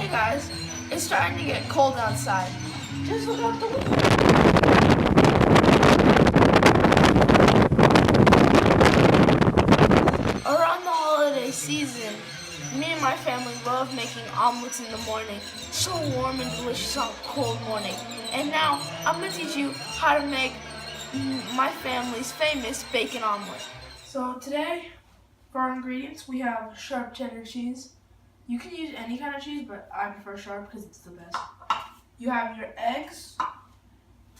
Hey guys, it's starting to get cold outside. Just look out the window. Around the holiday season, me and my family love making omelets in the morning. So warm and delicious on a cold morning. And now, I'm going to teach you how to make my family's famous bacon omelet. So today, for our ingredients, we have sharp cheddar cheese. You can use any kind of cheese, but I prefer sharp because it's the best. You have your eggs.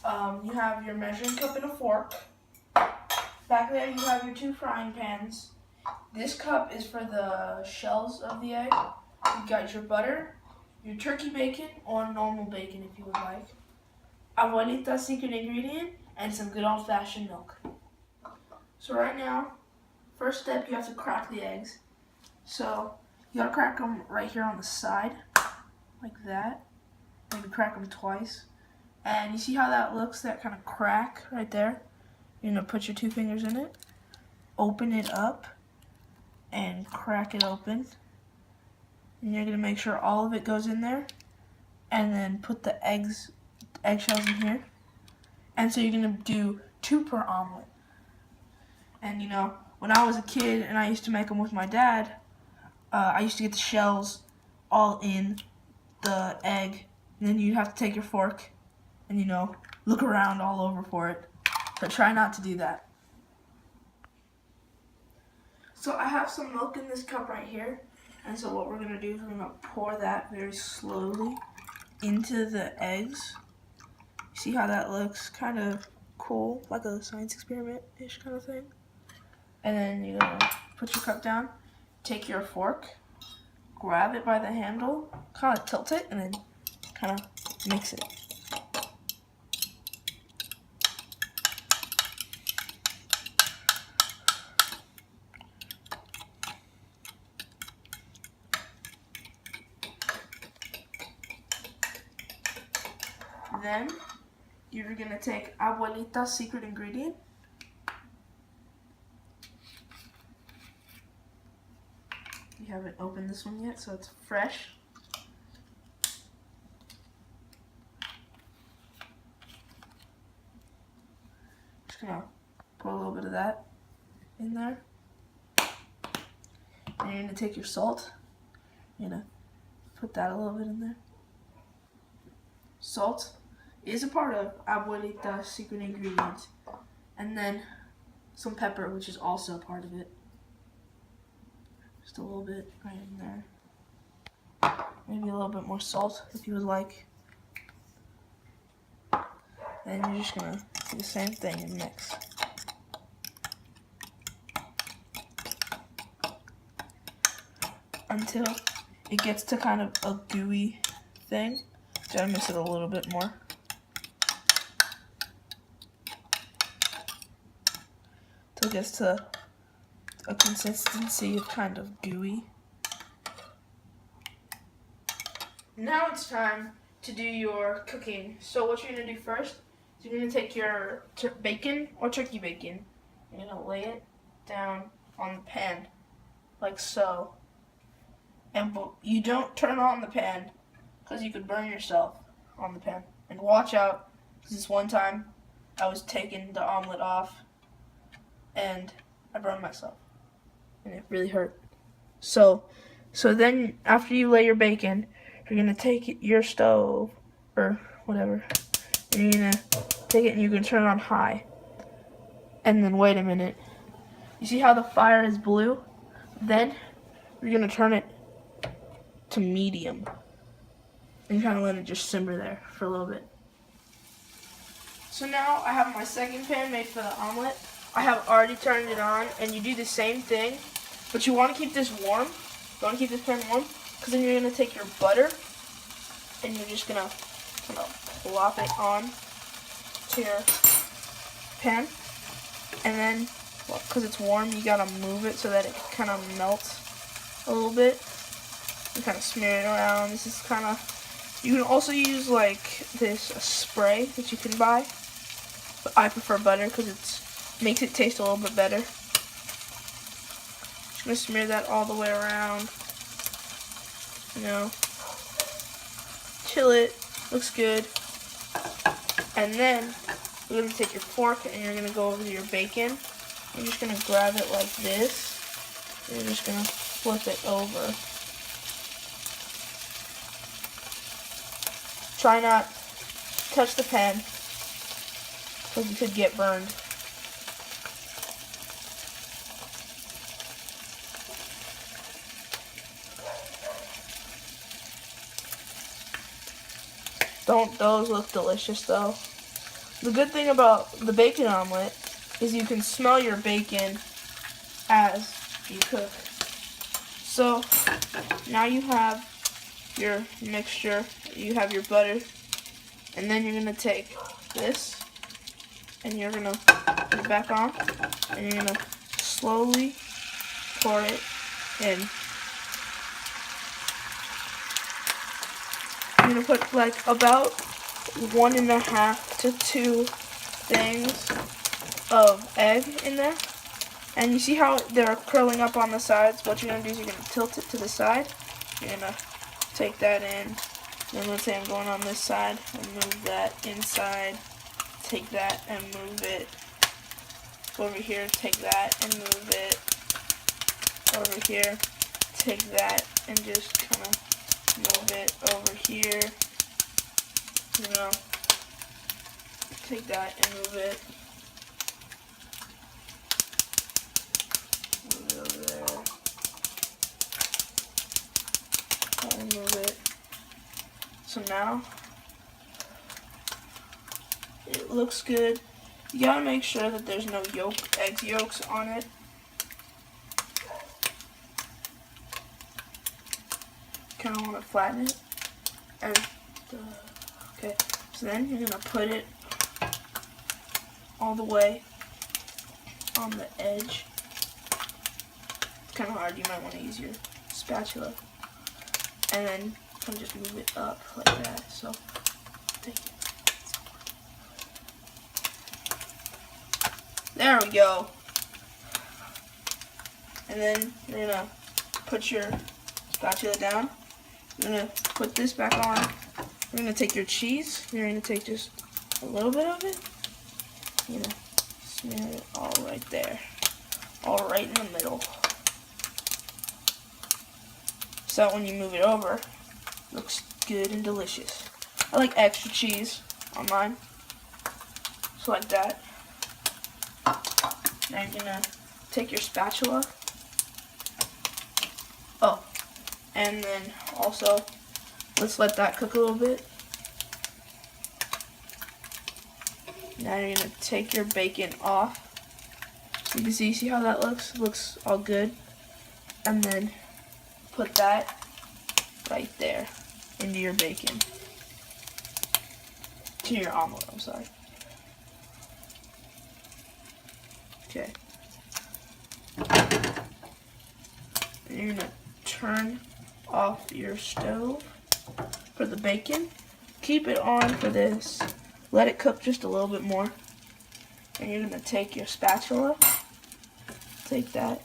You have your measuring cup and a fork. Back there, you have your 2 frying pans. This cup is for the shells of the egg. You got your butter, your turkey bacon, or normal bacon if you would like. Abuelita's secret ingredient, and some good old-fashioned milk. So right now, first step, you have to crack the eggs. So you gotta crack them right here on the side, like that. Maybe crack them twice. And you see how that looks, that kind of crack right there? You're gonna put your 2 fingers in it, open it up, and crack it open. And you're gonna make sure all of it goes in there, and then put the eggshells in here. And so you're gonna do 2 per omelet. And you know, when I was a kid and I used to make them with my dad, I used to get the shells all in the egg, and then you'd have to take your fork and, you know, look around all over for it. But try not to do that. So I have some milk in this cup right here, and so what we're going to do is we're going to pour that very slowly into the eggs. See how that looks? Kind of cool, like a science experiment-ish kind of thing. And then you're going to put your cup down, take your fork, grab it by the handle, kind of tilt it, and then kind of mix it. Then you're going to take Abuelita's secret ingredient. We haven't opened this one yet, so it's fresh. Just going to put a little bit of that in there. And you're going to take your salt. You're going to put that a little bit in there. Salt is a part of Abuelita's secret ingredient. And then some pepper, which is also a part of it. Just a little bit right in there. Maybe a little bit more salt if you would like. And you're just going to do the same thing and mix. Until it gets to kind of a gooey thing. Gotta mix it a little bit more. Till it gets to a consistency of kind of gooey. Now it's time to do your cooking. So what you're gonna do first is you're gonna take your bacon or turkey bacon. You're gonna lay it down on the pan, like so. And you don't turn on the pan, because you could burn yourself on the pan. And watch out, because this one time I was taking the omelet off and I burned myself. And it really hurt. So then after you lay your bacon, you're going to take your stove or whatever. And you're going to take it and you're going to turn it on high. And then wait a minute. You see how the fire is blue? Then you're going to turn it to medium. And kind of let it just simmer there for a little bit. So now I have my second pan made for the omelet. I have already turned it on, and you do the same thing, but you want to keep this warm. You want to keep this pan warm, because then you're going to take your butter, and you're just going to kind of plop it on to your pan. And then, well, because it's warm, you got to move it so that it kind of melts a little bit. You kind of smear it around. This is kind of... You can also use like this spray that you can buy, but I prefer butter because it makes it taste a little bit better. Just gonna smear that all the way around, you know, chill it. Looks good. And then you're going to take your fork and you're going to go over to your bacon. You're just going to grab it like this. You're just going to flip it over. Try not to touch the pan because you could get burned. Don't those look delicious though? The good thing about the bacon omelet is you can smell your bacon as you cook. So now you have your mixture, you have your butter, and then you're gonna take this and you're gonna put it back on and you're gonna slowly pour it in. I'm gonna put like about 1.5 to 2 things of egg in there. And you see how they're curling up on the sides? What you're gonna do is you're gonna tilt it to the side. You're gonna take that in. Then let's say I'm going on this side and move that inside. Take that and move it over here. Take that and move it over here. Take that and just kind of move it over here. You know, take that and move it. Move it over there. And move it. So now it looks good. You gotta make sure that there's no egg yolks on it. Kind of want to flatten it. And okay, so then you're gonna put it all the way on the edge. It's kind of hard. You might want to use your spatula. And then kind of just move it up like that. So take it. There we go. And then you're gonna put your spatula down. You're gonna put this back on. You're gonna take your cheese. You're gonna take just a little bit of it. You're gonna smear it all right there, all right in the middle. So that when you move it over, it looks good and delicious. I like extra cheese on mine, so like that. Now you're gonna take your spatula. Oh, and then also, let's let that cook a little bit. Now you're gonna take your bacon off. You can see how that looks? It looks all good. And then put that right there into your bacon. To your omelet, I'm sorry. Okay. And you're gonna turn off your stove for the bacon. Keep it on for this. Let it cook just a little bit more. And you're gonna take your spatula, take that,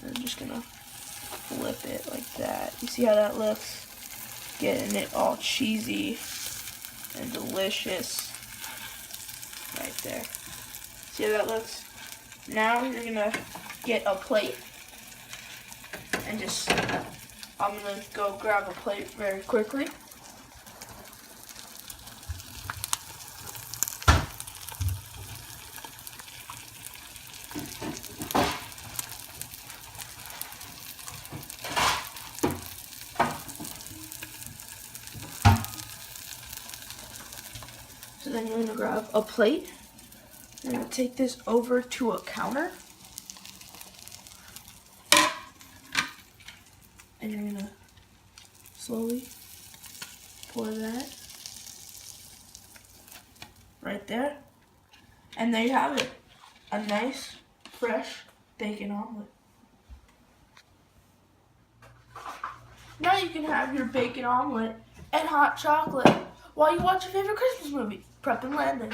and I'm just gonna flip it like that. You see how that looks? Getting it all cheesy and delicious right there. See how that looks? Now you're gonna get a plate and just, I'm gonna go grab a plate very quickly. So then you're gonna grab a plate. You're gonna take this over to a counter. And you're gonna slowly pour that right there. And there you have it. A nice, fresh bacon omelet. Now you can have your bacon omelet and hot chocolate while you watch your favorite Christmas movie, Prep and Landon.